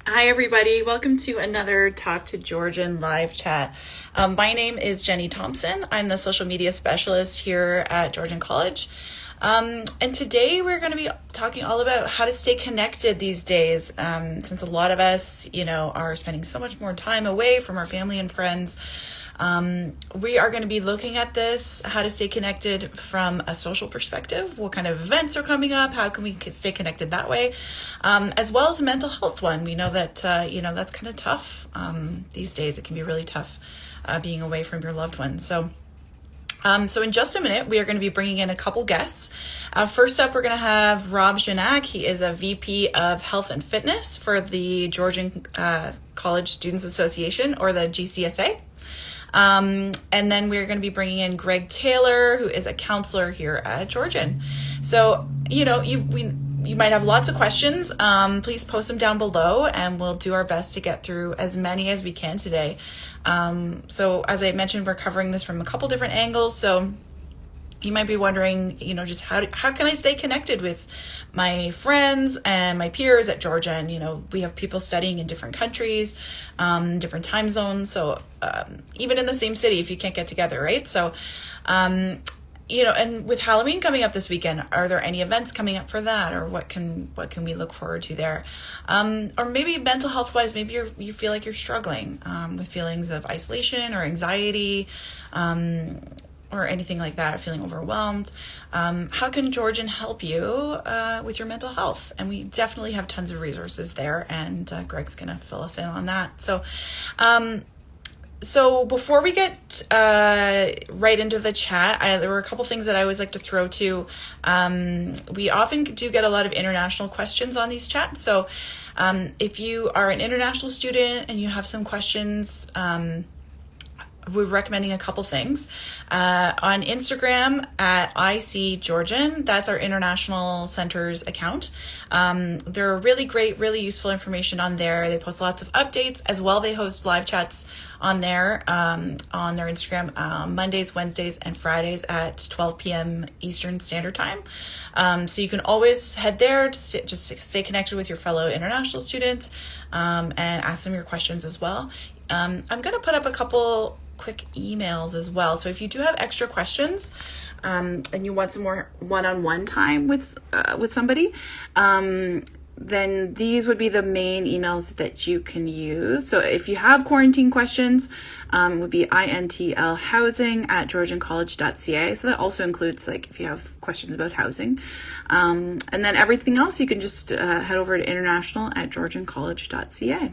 Hi, everybody. Welcome to another Talk to Georgian live chat. My name is Jenny Thompson. I'm the social media specialist here at Georgian College. And today we're going to be talking all about how to stay connected these days, since a lot of us, are spending so much more time away from our family and friends. We are going to be looking at this, how to stay connected from a social perspective, what kind of events are coming up, how can we stay connected that way, as well as a mental health one. We know that, that's kind of tough these days. It can be really tough being away from your loved ones. So in just a minute, we are going to be bringing in a couple guests. First up, we're going to have Rob Gignac. He is a VP of Health and Fitness for the Georgian College Students Association, or the GCSA. And then we're going to be bringing in Greg Taylor, who is a counselor here at Georgian. So, you might have lots of questions. Please post them down below, and we'll do our best to get through as many as we can today. So as I mentioned, we're covering this from a couple different angles. So you might be wondering, just how can I stay connected with my friends and my peers at Georgian? We have people studying in different countries, different time zones. So even in the same city, if you can't get together, right? So, and with Halloween coming up this weekend, are there any events coming up for that, or what can we look forward to there? Or maybe mental health wise, maybe you feel like you're struggling with feelings of isolation or anxiety, or anything like that, feeling overwhelmed. How can Georgian help you with your mental health? And we definitely have tons of resources there, and Greg's going to fill us in on that. So before we get right into the chat, there were a couple things that I always like to throw to. We often do get a lot of international questions on these chats. So if you are an international student and you have some questions, we're recommending a couple things. On Instagram at IC Georgian, that's our International Center's account. They're really great, really useful information on there. They post lots of updates as well. They host live chats on there, on their Instagram, Mondays, Wednesdays, and Fridays at 12 p.m. Eastern Standard Time. So you can always head there to just stay connected with your fellow international students, and ask them your questions as well. I'm going to put up a couple quick emails as well. So if you do have extra questions, and you want some more one-on-one time with somebody, then these would be the main emails that you can use. So if you have quarantine questions, would be intlhousing@georgiancollege.ca. So that also includes if you have questions about housing. And then everything else, you can just head over to international@georgiancollege.ca.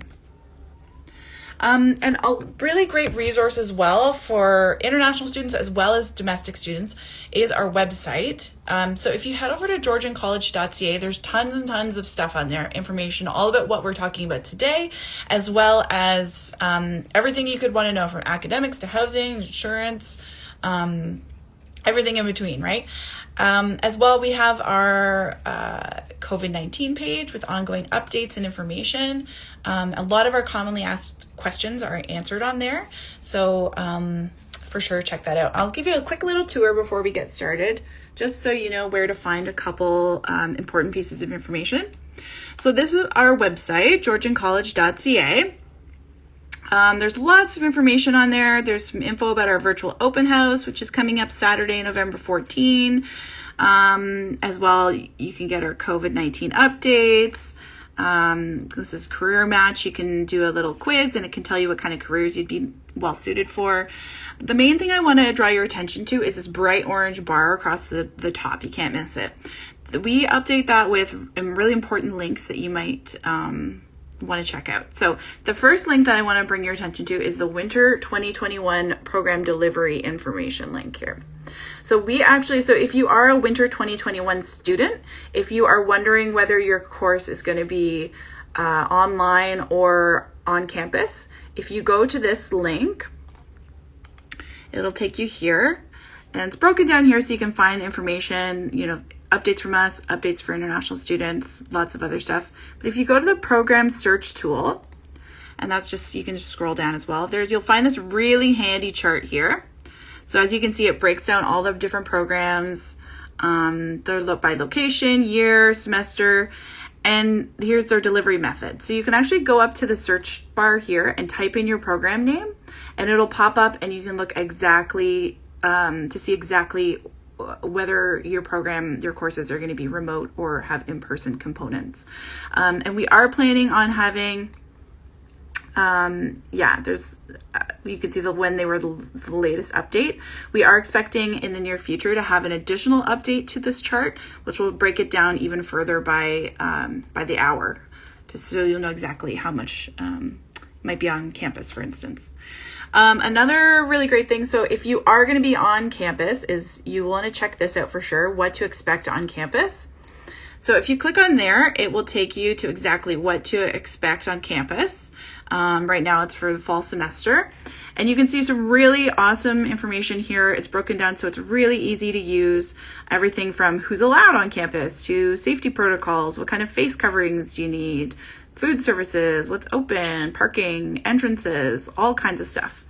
And a really great resource as well for international students as well as domestic students is our website. So if you head over to georgiancollege.ca, there's tons and tons of stuff on there, information all about what we're talking about today, as well as everything you could want to know, from academics to housing, insurance, everything in between, right? As well, we have our COVID-19 page with ongoing updates and information. A lot of our commonly asked questions are answered on there. So for sure, check that out. I'll give you a quick little tour before we get started, just so you know where to find a couple important pieces of information. So this is our website, georgiancollege.ca. There's lots of information on there. There's some info about our virtual open house, which is coming up Saturday, November 14. As well, you can get our COVID-19 updates. This is career match. You can do a little quiz and it can tell you what kind of careers you'd be well suited for. The main thing I want to draw your attention to is this bright orange bar across the top. You can't miss it. We update that with really important links that you might want to check out. So the first link that I want to bring your attention to is the Winter 2021 Program Delivery Information link here. So if you are a Winter 2021 student, if you are wondering whether your course is going to be online or on campus, if you go to this link, it'll take you here, and it's broken down here so you can find information, updates from us, updates for international students, lots of other stuff. But if you go to the program search tool, and you can just scroll down as well, you'll find this really handy chart here. So as you can see, it breaks down all the different programs. They're by location, year, semester, And here's their delivery method. So you can actually go up to the search bar here and type in your program name, and it'll pop up, and you can look exactly to see exactly whether your courses are going to be remote or have in-person components. And we are planning on having, there's, you can see when they were the latest update. We are expecting in the near future to have an additional update to this chart, which will break it down even further by the hour, just so you'll know exactly how much might be on campus, for instance. Another really great thing, so if you are going to be on campus, is you want to check this out for sure, what to expect on campus. So if you click on there, it will take you to exactly what to expect on campus. Right now it's for the fall semester. And you can see some really awesome information here. It's broken down so it's really easy to use. Everything from who's allowed on campus to safety protocols, what kind of face coverings do you need, food services, what's open, parking, entrances, all kinds of stuff.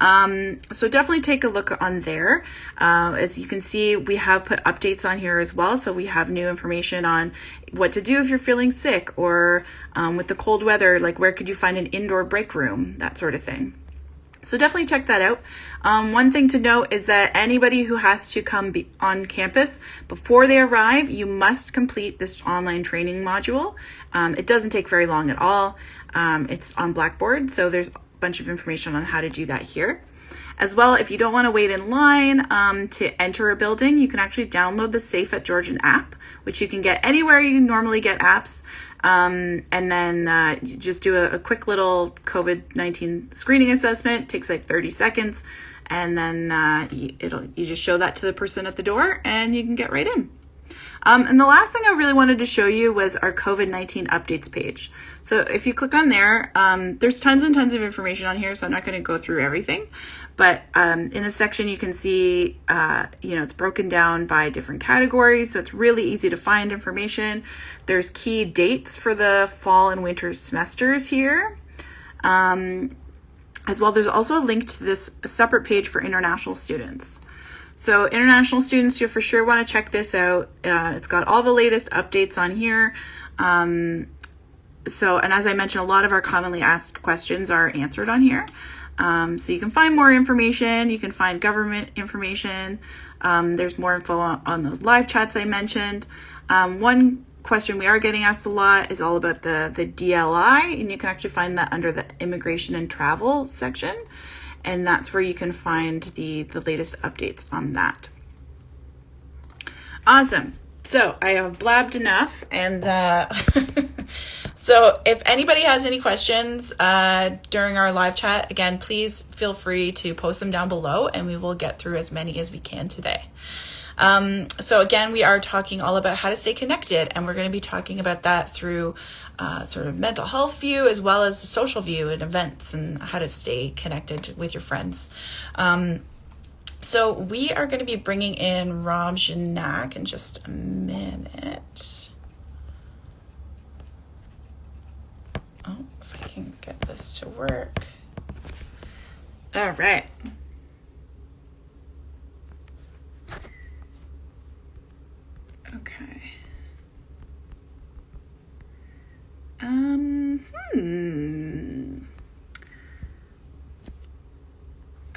So definitely take a look on there. As you can see, we have put updates on here as well. So we have new information on what to do if you're feeling sick, or with the cold weather, like where could you find an indoor break room, that sort of thing. So definitely check that out. One thing to note is that anybody who has to come on campus, before they arrive, you must complete this online training module. It doesn't take very long at all. It's on Blackboard, so there's a bunch of information on how to do that here. As well, if you don't want to wait in line to enter a building, you can actually download the Safe at Georgian app, which you can get anywhere you normally get apps. And then you just do a quick little COVID-19 screening assessment. It takes like 30 seconds. And then you just show that to the person at the door and you can get right in. And the last thing I really wanted to show you was our COVID-19 updates page. So if you click on there, there's tons and tons of information on here, so I'm not going to go through everything. But in this section, you can see, it's broken down by different categories, so it's really easy to find information. There's key dates for the fall and winter semesters here. As well, there's also a link to this separate page for international students. So international students, you'll for sure want to check this out. It's got all the latest updates on here. And as I mentioned, a lot of our commonly asked questions are answered on here. So you can find more information. You can find government information. There's more info on those live chats I mentioned. One question we are getting asked a lot is all about the DLI, and you can actually find that under the immigration and travel section. And that's where you can find the latest updates on that. Awesome. So I have blabbed enough. And so if anybody has any questions during our live chat, again, please feel free to post them down below and we will get through as many as we can today. So again, we are talking all about how to stay connected, and we're going to be talking about that through sort of mental health view as well as the social view and events and how to stay connected with your friends. So we are going to be bringing in Rob Gignac in just a minute. Oh, if I can get this to work. All right. Okay.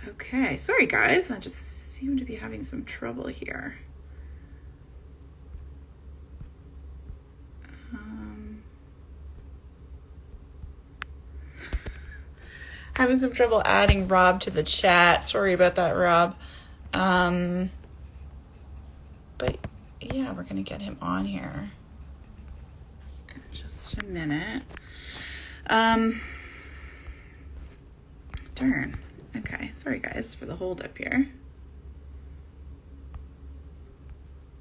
Okay, sorry guys, I just seem to be having some trouble here. Having some trouble adding Rob to the chat. Sorry about that, Rob. But yeah, we're gonna get him on here in just a minute. Darn. Okay, sorry guys for the hold up here.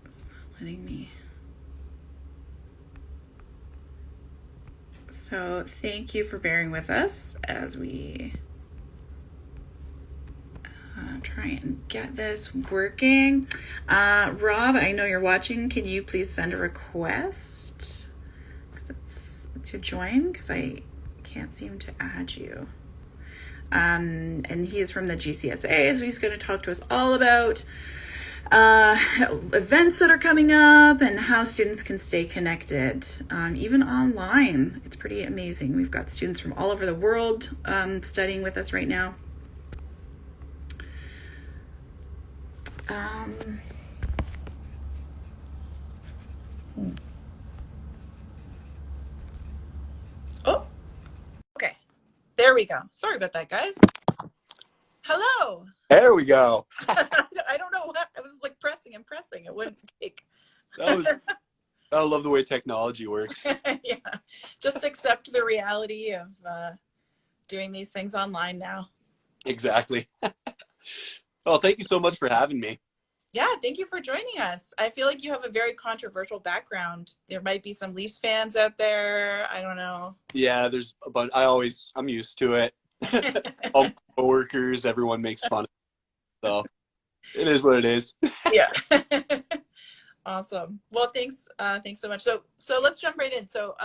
It's not letting me. So thank you for bearing with us as we try and get this working. Rob, I know you're watching. Can you please send a request? To join, because I can't seem to add you. And he is from the GCSA, so he's going to talk to us all about events that are coming up and how students can stay connected, even online. It's pretty amazing. We've got students from all over the world studying with us right now. Oh, okay. There we go. Sorry about that, guys. Hello. There we go. I don't know what. I was like pressing and pressing. It wouldn't take. I love the way technology works. Yeah. Just accept the reality of doing these things online now. Exactly. Well, thank you so much for having me. Yeah, thank you for joining us. I feel like you have a very controversial background. There might be some Leafs fans out there. I don't know. Yeah, there's a bunch. I'm used to it. All my coworkers, everyone makes fun of it. So it is what it is. Yeah. Awesome. Well, thanks so much. So let's jump right in. So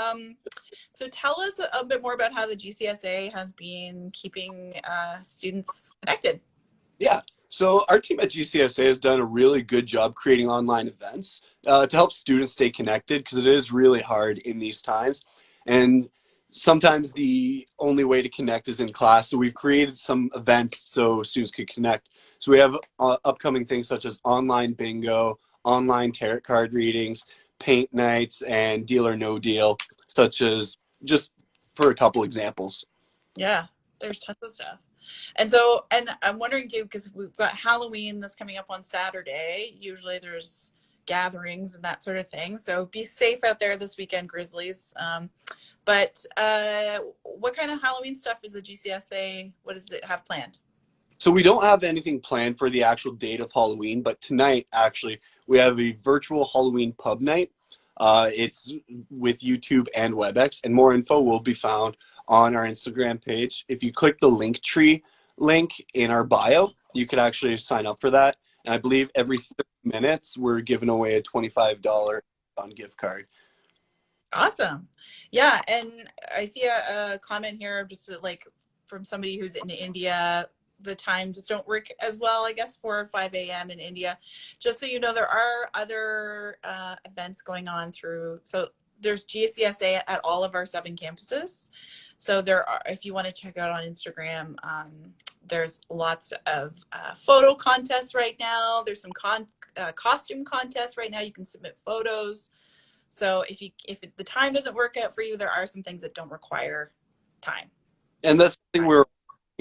tell us a bit more about how the GCSA has been keeping students connected. Yeah. So our team at GCSA has done a really good job creating online events to help students stay connected, because it is really hard in these times. And sometimes the only way to connect is in class. So we've created some events so students could connect. So we have upcoming things such as online bingo, online tarot card readings, paint nights, and Deal or No Deal, such as, just for a couple examples. Yeah, there's tons of stuff. And so, and I'm wondering too, because we've got Halloween that's coming up on Saturday. Usually there's gatherings and that sort of thing. So be safe out there this weekend, Grizzlies. But what kind of Halloween stuff is the GCSA? What does it have planned? So we don't have anything planned for the actual date of Halloween, but tonight, actually, we have a virtual Halloween pub night. It's with YouTube and WebEx, and more info will be found on our Instagram page. If you click the Linktree link in our bio, you could actually sign up for that. And I believe every 30 minutes, we're giving away a $25 gift card. Awesome. Yeah, and I see a comment here just like from somebody who's in India. The times just don't work as well, I guess, 4 or 5 a.m. in India. Just so you know, there are other events going on through. So there's GCSA at all of our 7 campuses. So there are, if you want to check out on Instagram, there's lots of photo contests right now. There's some costume contests right now. You can submit photos. So if the time doesn't work out for you, there are some things that don't require time. And that's something we're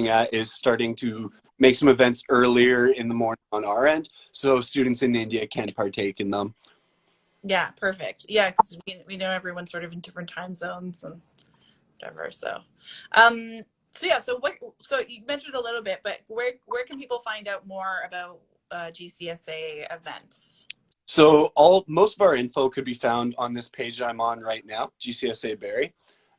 at, is starting to make some events earlier in the morning on our end, so students in India can partake in them. Yeah, perfect. Yeah, because we know everyone's sort of in different time zones and whatever. So so you mentioned a little bit, but where can people find out more about GCSA events? So most of our info could be found on this page I'm on right now, GCSA Barrie,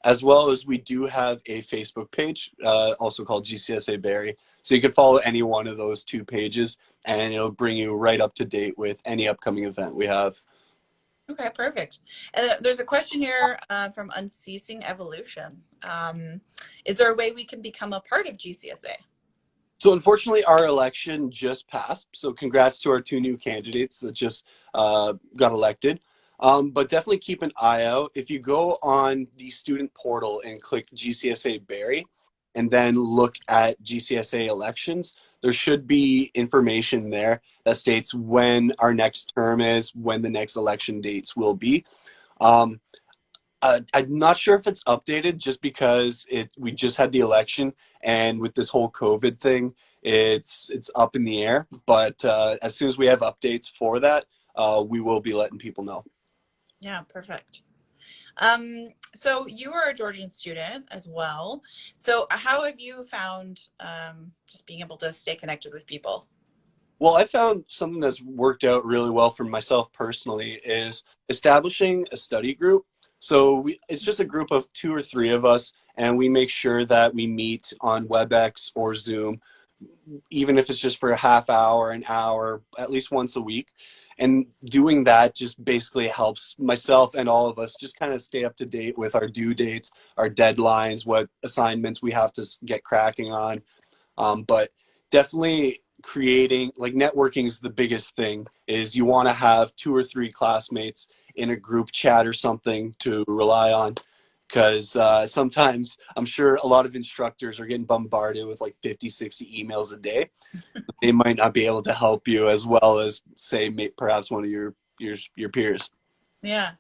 as well as we do have a Facebook page, also called GCSA Barrie. So you can follow any one of those 2 pages, and it'll bring you right up to date with any upcoming event we have. Okay, perfect. And there's a question here from Unceasing Evolution. Is there a way we can become a part of GCSA? So unfortunately, our election just passed. So congrats to our 2 new candidates that just got elected. But definitely keep an eye out. If you go on the student portal and click GCSA Barrie and then look at GCSA elections, there should be information there that states when our next term is, when the next election dates will be. I'm not sure if it's updated, just because we just had the election, and with this whole COVID thing, it's up in the air. But as soon as we have updates for that, we will be letting people know. Yeah, perfect. So you are a Georgian student as well. So how have you found just being able to stay connected with people? Well, I found something that's worked out really well for myself personally is establishing a study group. So it's just a group of 2 or 3 of us, and we make sure that we meet on WebEx or Zoom, even if it's just for a half hour, an hour, at least once a week. And doing that just basically helps myself and all of us just kind of stay up to date with our due dates, our deadlines, what assignments we have to get cracking on. But definitely creating, like, networking is the biggest thing. Is you want to have 2 or 3 classmates in a group chat or something to rely on, because sometimes I'm sure a lot of instructors are getting bombarded with like 50, 60 emails a day. They might not be able to help you as well as, say, perhaps one of your peers. Yeah.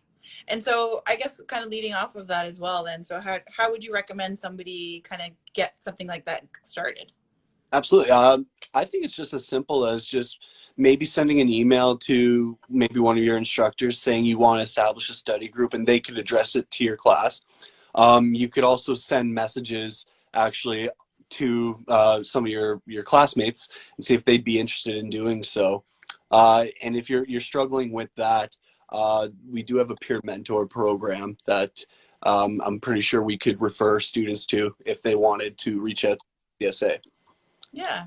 And so I guess kind of leading off of that as well then, so how would you recommend somebody kind of get something like that started? Absolutely. I think it's just as simple as just maybe sending an email to maybe one of your instructors saying you want to establish a study group, and they could address it to your class. You could also send messages actually to some of your classmates and see if they'd be interested in doing so. And if you're struggling with that, we do have a peer mentor program that I'm pretty sure we could refer students to if they wanted to reach out to GCSA. Yeah.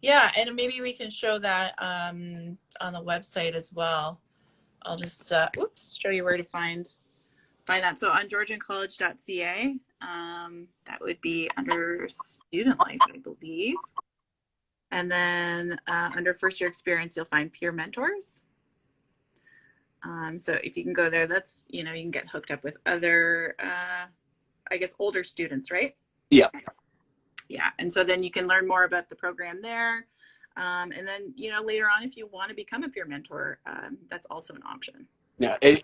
Yeah, and maybe we can show that on the website as well. I'll just show you where to find that. So on georgiancollege.ca, that would be under student life, I believe. And then under first year experience, you'll find peer mentors. So if you can go there, that's, you can get hooked up with other, I guess, older students, right? Yeah. Yeah. And so then you can learn more about the program there. And then, later on, if you want to become a peer mentor, that's also an option. Yeah, it's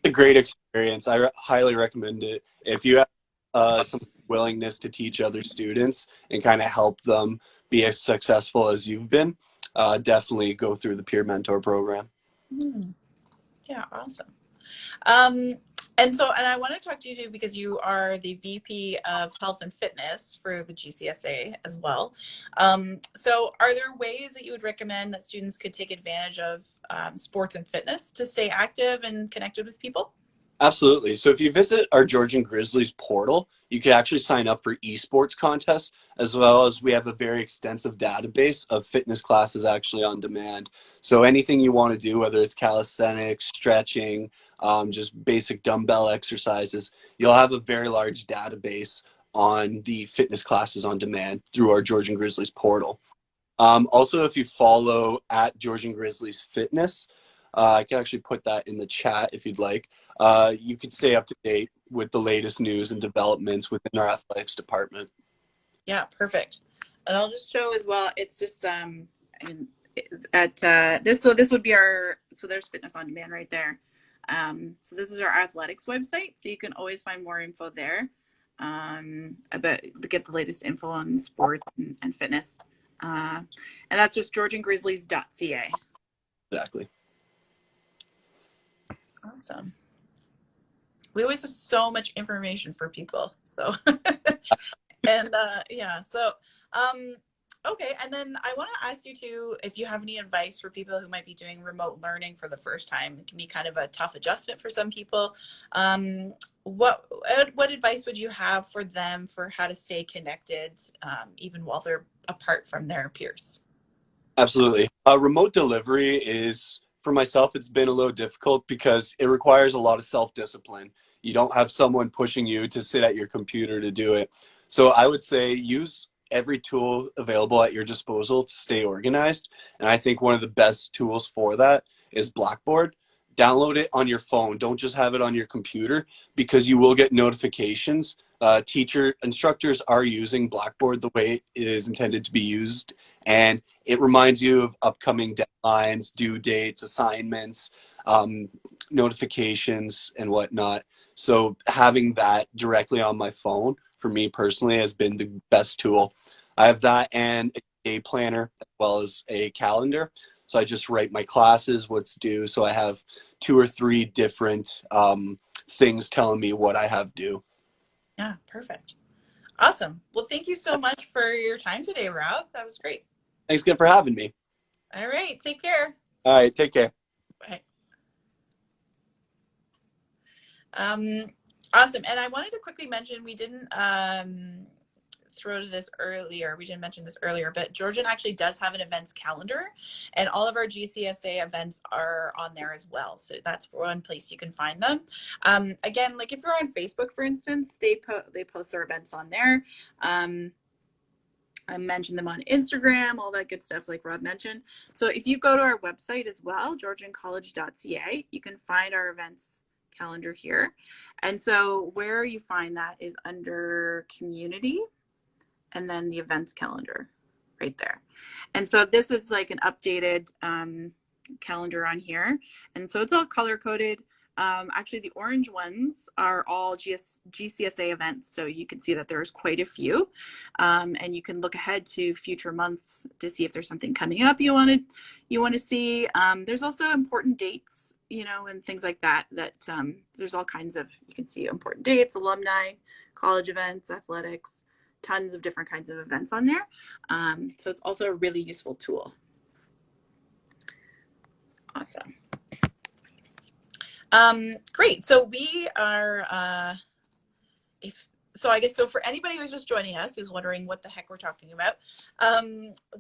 a great experience. I highly recommend it. If you have some willingness to teach other students and kind of help them be as successful as you've been, definitely go through the peer mentor program. Yeah, awesome. And I want to talk to you too, because you are the VP of Health and Fitness for the GCSA as well. So are there ways that you would recommend that students could take advantage of sports and fitness to stay active and connected with people? Absolutely. So if you visit our Georgian Grizzlies portal, you can actually sign up for esports contests, as well as we have a very extensive database of fitness classes actually on demand. So anything you want to do, whether it's calisthenics, stretching, just basic dumbbell exercises, you'll have a very large database on the fitness classes on demand through our Georgian Grizzlies portal. Also, if you follow at Georgian Grizzlies Fitness, I can actually put that in the chat if you'd like. You can stay up to date with the latest news and developments within our athletics department. Yeah, perfect. And I'll just show as well. It's just this would be there's Fitness on Demand right there. So this is our athletics website. So you can always find more info there about get the latest info on sports and fitness. And that's just georgiangrizzlies.ca. Exactly. Awesome. We always have so much information for people. So, and okay. And then I want to ask you too, if you have any advice for people who might be doing remote learning for the first time. It can be kind of a tough adjustment for some people. What advice would you have for them for how to stay connected, even while they're apart from their peers? Absolutely. Remote delivery is, for myself, it's been a little difficult because it requires a lot of self-discipline. You don't have someone pushing you to sit at your computer to do it. So I would say use every tool available at your disposal to stay organized. And I think one of the best tools for that is Blackboard. Download it on your phone. Don't just have it on your computer, because you will get notifications. Instructors are using Blackboard the way it is intended to be used, and it reminds you of upcoming deadlines, due dates, assignments, notifications, and whatnot. So having that directly on my phone, for me personally, has been the best tool. I have that and a planner as well as a calendar. So I just write my classes, what's due. So I have 2 or 3 different things telling me what I have due. Yeah, perfect. Awesome. Well, thank you so much for your time today, Rob. That was great. Thanks again for having me. All right. Take care. All right. Take care. Bye. Awesome. And I wanted to quickly mention, we didn't mention this earlier, but Georgian actually does have an events calendar, and all of our GCSA events are on there as well. So that's one place you can find them. Again, like if you're on Facebook, for instance, they post their events on there. I mentioned them on Instagram, all that good stuff like Rob mentioned. So if you go to our website as well, georgiancollege.ca, you can find our events calendar here. And so where you find that is under community and then the events calendar right there. And so this is like an updated calendar on here. And so it's all color coded. Actually, the orange ones are all GCSA events, so you can see that there's quite a few, and you can look ahead to future months to see if there's something coming up you want to see. There's also important dates, you know, and things like that. There's all kinds of, you can see important dates, alumni, college events, athletics, tons of different kinds of events on there. So it's also a really useful tool. Awesome. Great. So we are, I guess for anybody who's just joining us, who's wondering what the heck we're talking about,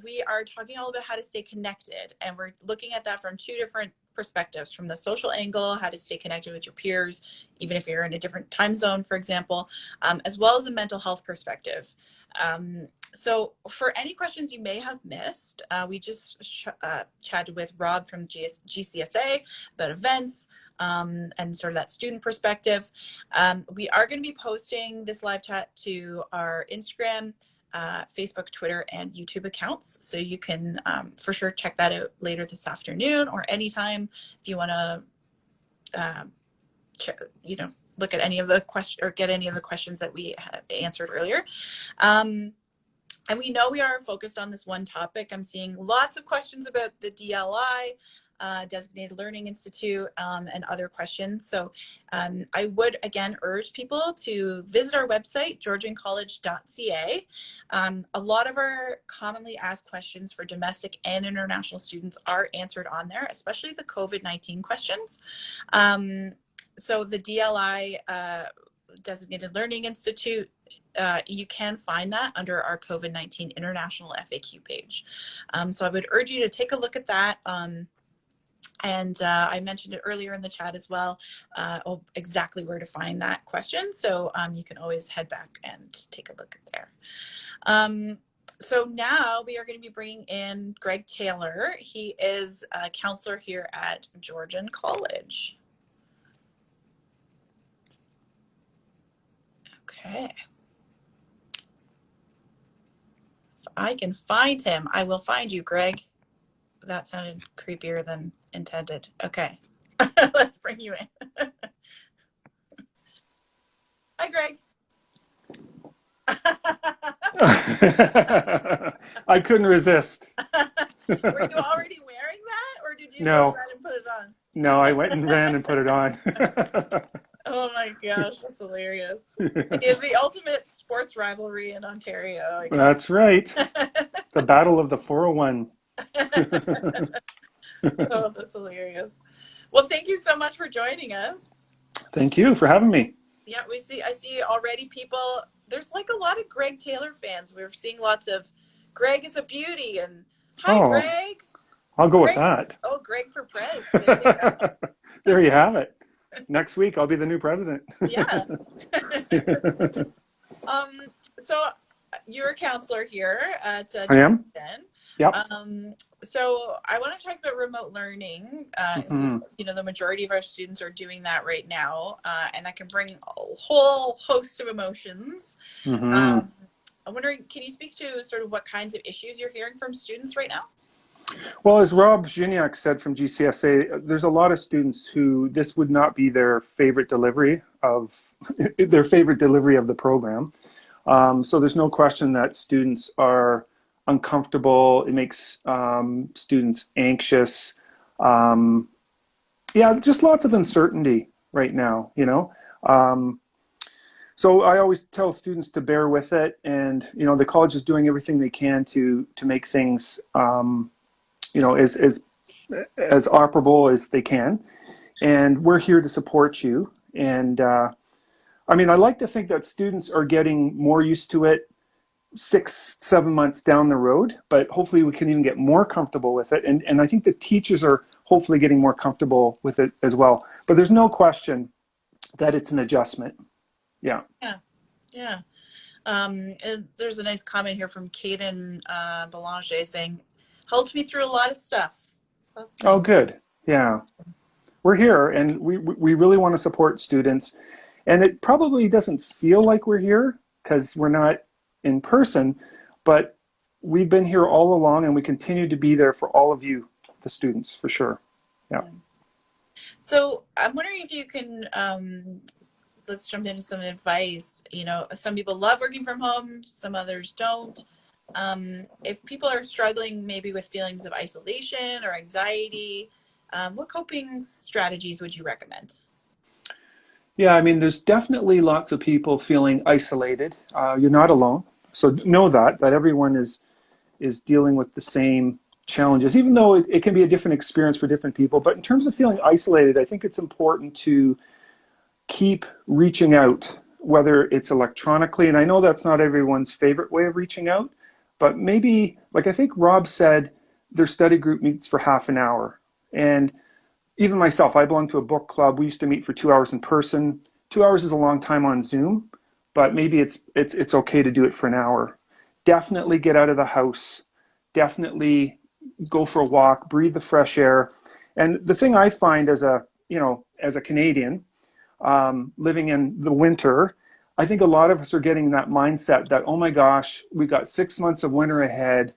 we are talking all about how to stay connected, and we're looking at that from two different perspectives: from the social angle, how to stay connected with your peers, even if you're in a different time zone, for example, as well as a mental health perspective. So for any questions you may have missed, we just chatted with Rob from GCSA about events, and sort of that student perspective. We are going to be posting this live chat to our Instagram, Facebook, Twitter, and YouTube accounts. So you can for sure check that out later this afternoon or anytime if you want to, look at any of the questions or get any of the questions that we had answered earlier. And we know we are focused on this one topic. I'm seeing lots of questions about the DLI, Designated Learning Institute, and other questions. So I would again urge people to visit our website, georgiancollege.ca. A lot of our commonly asked questions for domestic and international students are answered on there, especially the COVID-19 questions. So the DLI, Designated Learning Institute, you can find that under our COVID-19 International FAQ page. So I would urge you to take a look at that. And I mentioned it earlier in the chat as well, exactly where to find that question. So you can always head back and take a look at there. So now we are going to be bringing in Greg Taylor. He is a counselor here at Georgian College. Okay. If I can find him, I will find you, Greg. That sounded creepier than intended. Okay. Let's bring you in. Hi, Greg. I couldn't resist. Were you already wearing that, or did you No. go around and put it on? No, I went and ran and put it on. Oh my gosh, that's hilarious. It's the ultimate sports rivalry in Ontario. That's right. The Battle of the 401. Oh, that's hilarious. Well, thank you so much for joining us. Thank you for having me. Yeah, I see already people, there's like a lot of Greg Taylor fans. We're seeing lots of Greg is a beauty and hi, Greg. I'll go with that. Oh, Greg for Prez. There you go. There you have it. Next week, I'll be the new president. Yeah. So you're a counselor here at I am. Yep. So I want to talk about remote learning. So, the majority of our students are doing that right now, and that can bring a whole host of emotions. I'm wondering, can you speak to sort of what kinds of issues you're hearing from students right now? Well, as Rob Gignac said from GCSA, there's a lot of students who this would not be their favorite delivery of the program. So there's no question that students are uncomfortable. It makes students anxious. Just lots of uncertainty right now, So I always tell students to bear with it, and the college is doing everything they can to make things as operable as they can, and we're here to support you. And I like to think that students are getting more used to it 6-7 months down the road, but hopefully we can even get more comfortable with it. And I think the teachers are hopefully getting more comfortable with it as well. But there's no question that it's an adjustment. Yeah. Yeah. And there's a nice comment here from Kaden Belanger saying, helped me through a lot of stuff. So that's nice. Oh, good. Yeah. We're here, and we really want to support students. And it probably doesn't feel like we're here because we're not in person, but we've been here all along, and we continue to be there for all of you, the students, for sure. Yeah. So I'm wondering if you can, let's jump into some advice. You know, some people love working from home, some others don't. If people are struggling maybe with feelings of isolation or anxiety, what coping strategies would you recommend? Yeah, I mean, there's definitely lots of people feeling isolated. You're not alone. So know that everyone is dealing with the same challenges, even though it can be a different experience for different people. But in terms of feeling isolated, I think it's important to keep reaching out, whether it's electronically. And I know that's not everyone's favorite way of reaching out, but maybe, like I think Rob said, their study group meets for half an hour. And even myself, I belong to a book club. We used to meet for 2 hours in person. 2 hours is a long time on Zoom, but maybe it's okay to do it for an hour. Definitely get out of the house. Definitely go for a walk, breathe the fresh air. And the thing I find as a Canadian, living in the winter, I think a lot of us are getting that mindset that, oh my gosh, we got 6 months of winter ahead.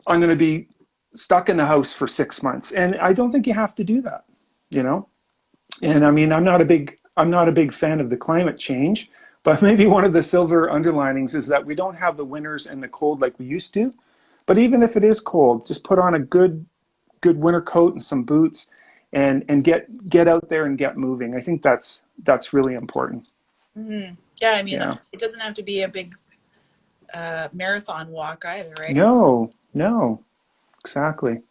I'm going to be stuck in the house for 6 months. And I don't think you have to do that, And I mean, I'm not a big fan of the climate change, but maybe one of the silver underlinings is that we don't have the winters and the cold like we used to. But even if it is cold, just put on a good winter coat and some boots and get out there and get moving. I think that's really important. Mm-hmm. Yeah, I mean, Yeah. It doesn't have to be a big marathon walk either, right? No, exactly.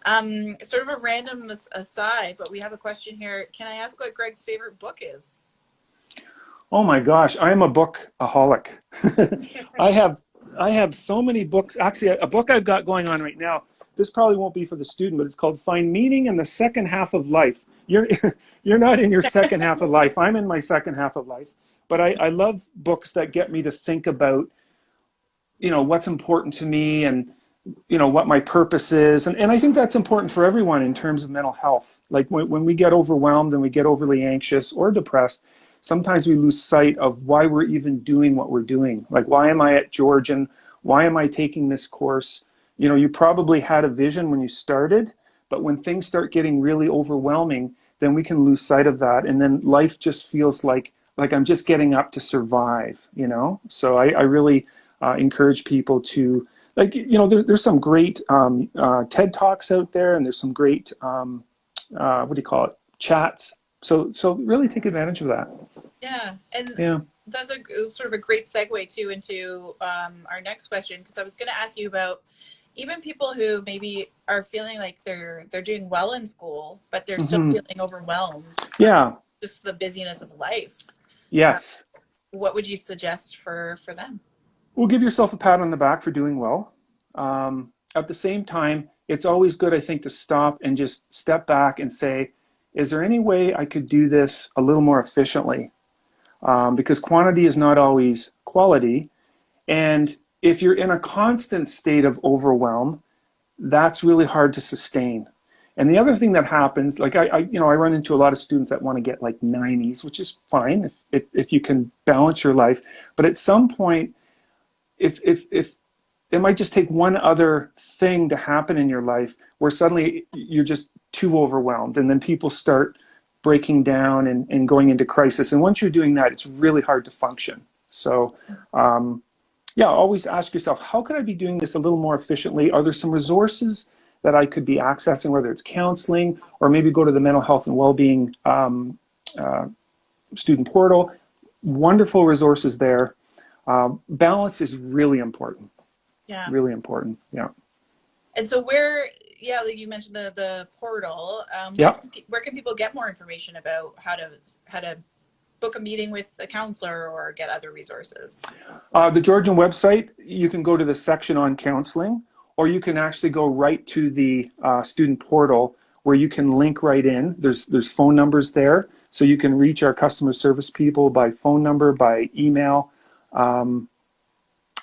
Sort of a random aside, but we have a question here. Can I ask what Greg's favorite book is? Oh my gosh, I am a bookaholic. I have so many books. Actually, a book I've got going on right now, this probably won't be for the student, but it's called Find Meaning in the Second Half of Life. You're not in your second half of life. I'm in my second half of life. But I love books that get me to think about, what's important to me and, what my purpose is. And I think that's important for everyone in terms of mental health. Like when we get overwhelmed and we get overly anxious or depressed, sometimes we lose sight of why we're even doing what we're doing. Like, why am I at Georgian? Why am I taking this course? You probably had a vision when you started, but when things start getting really overwhelming, then we can lose sight of that. And then life just feels like I'm just getting up to survive, So I really encourage people to, there's some great TED Talks out there, and there's some great, chats. So really take advantage of that. Yeah, and yeah. That's sort of a great segue too into our next question, because I was going to ask you about even people who maybe are feeling like they're doing well in school, but they're still feeling overwhelmed. Yeah. Just the busyness of life. Yes. What would you suggest for them? Well, give yourself a pat on the back for doing well. At the same time, it's always good, I think, to stop and just step back and say, is there any way I could do this a little more efficiently? Because quantity is not always quality. And if you're in a constant state of overwhelm, that's really hard to sustain. And the other thing that happens, like I run into a lot of students that want to get like 90s, which is fine if you can balance your life. But at some point, if it might just take one other thing to happen in your life where suddenly you're just too overwhelmed, and then people start breaking down and going into crisis. And once you're doing that, it's really hard to function. So always ask yourself, how could I be doing this a little more efficiently? Are there some resources that I could be accessing, whether it's counseling or maybe go to the mental health and well-being student portal? Wonderful resources there. Balance is really important. Yeah. Really important. Yeah. And so like you mentioned the portal. Where can people get more information about how to book a meeting with a counselor or get other resources? The Georgian website, you can go to the section on counseling, or you can actually go right to the student portal where you can link right in. There's phone numbers there. So you can reach our customer service people by phone number, by email.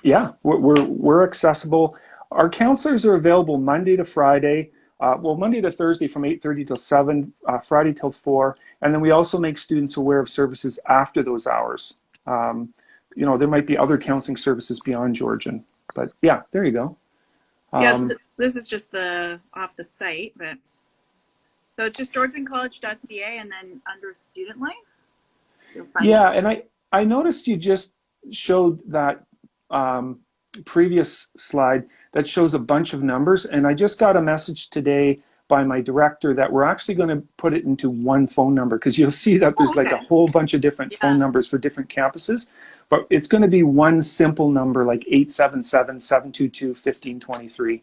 Yeah, we're accessible. Our counselors are available Monday to Friday. Well, Monday to Thursday from 8:30 till 7, Friday till 4. And then we also make students aware of services after those hours. You know, there might be other counseling services beyond Georgian. But yeah, there you go. Yes, this is just off the site, but so it's just georgiancollege.ca, and then under student life, you'll find Yeah, and I noticed you just showed that previous slide that shows a bunch of numbers, and I just got a message today by my director that we're actually going to put it into one phone number, because you'll see that there's like a whole bunch of different phone numbers for different campuses, but it's going to be one simple number, like 877-722-1523.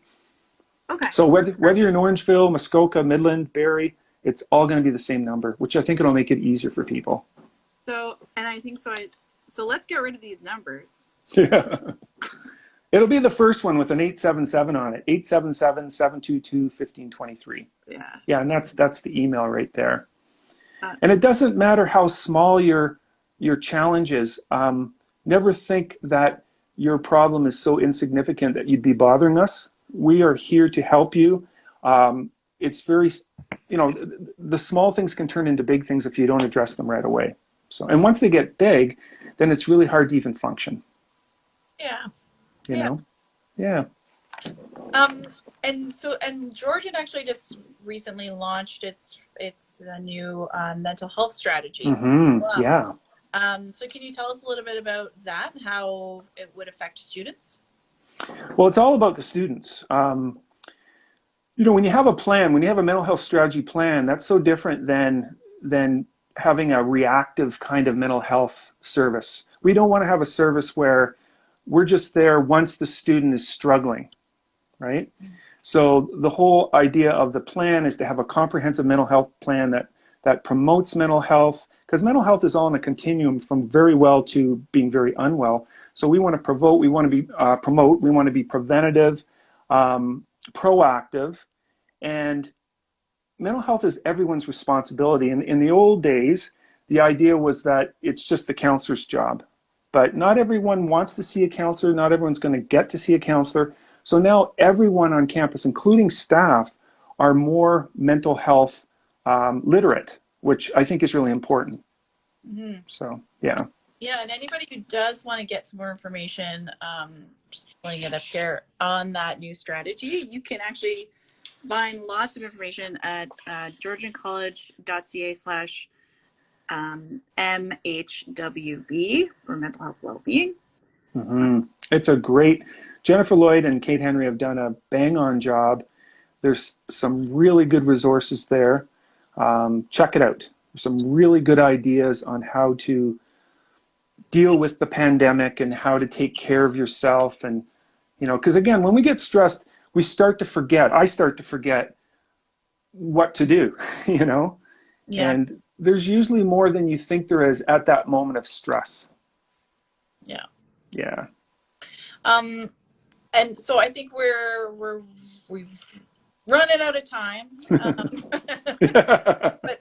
Okay. So whether you're in Orangeville, Muskoka, Midland, Barrie, it's all going to be the same number, which I think it'll make it easier for people. So, and I think so. So let's get rid of these numbers. Yeah. It'll be the first one with an 877 on it. 877-722-1523. Yeah. Yeah, and that's the email right there. And it doesn't matter how small your challenge is. Never think that your problem is so insignificant that you'd be bothering us. We are here to help you. It's very, you know, the small things can turn into big things if you don't address them right away. So, and once they get big, then it's really hard to even function. Yeah. You know? Yeah. And Georgian actually just recently launched its a new mental health strategy. Mm-hmm. Wow. Yeah. So can you tell us a little bit about that and how it would affect students? Well, it's all about the students. You know, when you have a plan, when you have a mental health strategy plan, that's so different than having a reactive kind of mental health service. We don't want to have a service where we're just there once the student is struggling, right? So the whole idea of the plan is to have a comprehensive mental health plan that promotes mental health, because mental health is all in a continuum from very well to being very unwell. So we want to promote, we want to be preventative, proactive, and mental health is everyone's responsibility. And in the old days, the idea was that it's just the counselor's job. But not everyone wants to see a counselor. Not everyone's going to get to see a counselor. So now everyone on campus, including staff, are more mental health literate, which I think is really important. Mm-hmm. So, yeah. Yeah, and anybody who does want to get some more information, just pulling it up here on that new strategy, you can actually find lots of information at georgiancollege.ca/MHWB for mental health well-being. Mm-hmm. It's a great, Jennifer Lloyd and Kate Henry have done a bang-on job. There's some really good resources there. Check it out. There's some really good ideas on how to deal with the pandemic and how to take care of yourself. And, you know, because again, when we get stressed, I start to forget what to do, you know? Yeah. And there's usually more than you think there is at that moment of stress. Yeah. Yeah. And so I think we've running out of time. But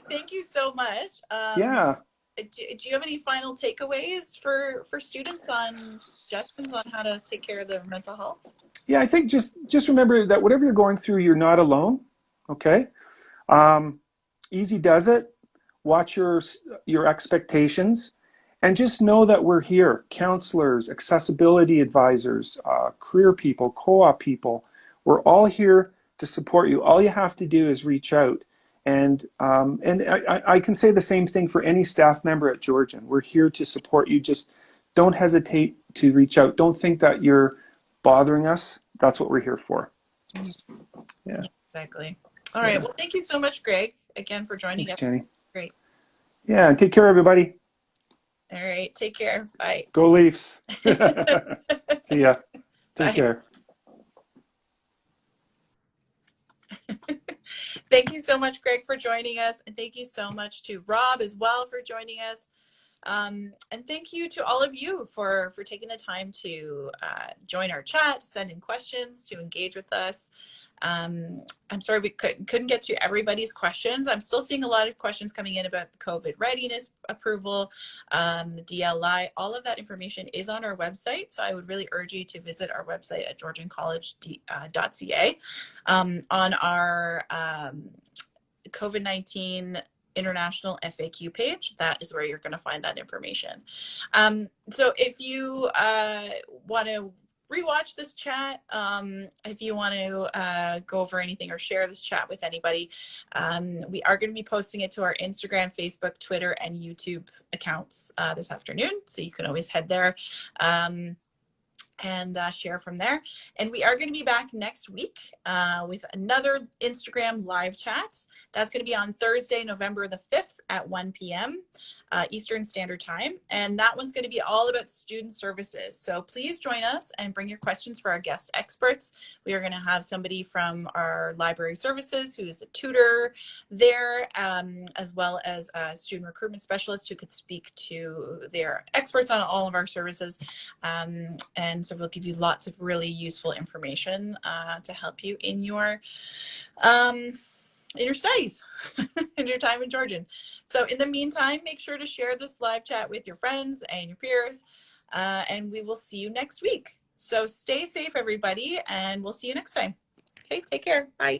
thank you so much. Yeah. Do you have any final takeaways for students on suggestions on how to take care of their mental health? Yeah, I think just remember that whatever you're going through, you're not alone. Okay. Easy does it. Watch your expectations, and just know that we're here. Counselors, accessibility advisors, career people, co-op people. We're all here to support you. All you have to do is reach out. And I can say the same thing for any staff member at Georgian. We're here to support you. Just don't hesitate to reach out. Don't think that you're bothering us. That's what we're here for. Yeah. Exactly. All right. Well, thank you so much, Greg, again for joining us. Jenny. Great. Yeah, and take care, everybody. All right. Take care. Bye. Go Leafs. See ya. Take Bye. care. Thank you so much, Greg, for joining us. And thank you so much to Rob as well for joining us. And thank you to all of you for taking the time to join our chat, send in questions, to engage with us. I'm sorry we couldn't get to everybody's questions. I'm still seeing a lot of questions coming in about the COVID readiness approval, the DLI. All of that information is on our website, so I would really urge you to visit our website at georgiancollege.ca. On our COVID-19 international FAQ page, that is where you're going to find that information. So if you want to rewatch this chat, if you want to go over anything or share this chat with anybody, we are going to be posting it to our Instagram, Facebook, Twitter, and YouTube accounts this afternoon, so you can always head there and share from there. And we are going to be back next week with another Instagram live chat. That's going to be on Thursday, November the 5th at 1 p.m. Eastern Standard Time. And that one's going to be all about student services. So please join us and bring your questions for our guest experts. We are going to have somebody from our library services who is a tutor there, as well as a student recruitment specialist who could speak to their experts on all of our services. And so we'll give you lots of really useful information to help you in your studies, in your time in Georgian. So in the meantime, make sure to share this live chat with your friends and your peers, and we will see you next week. So stay safe, everybody, and we'll see you next time. Okay, take care. Bye.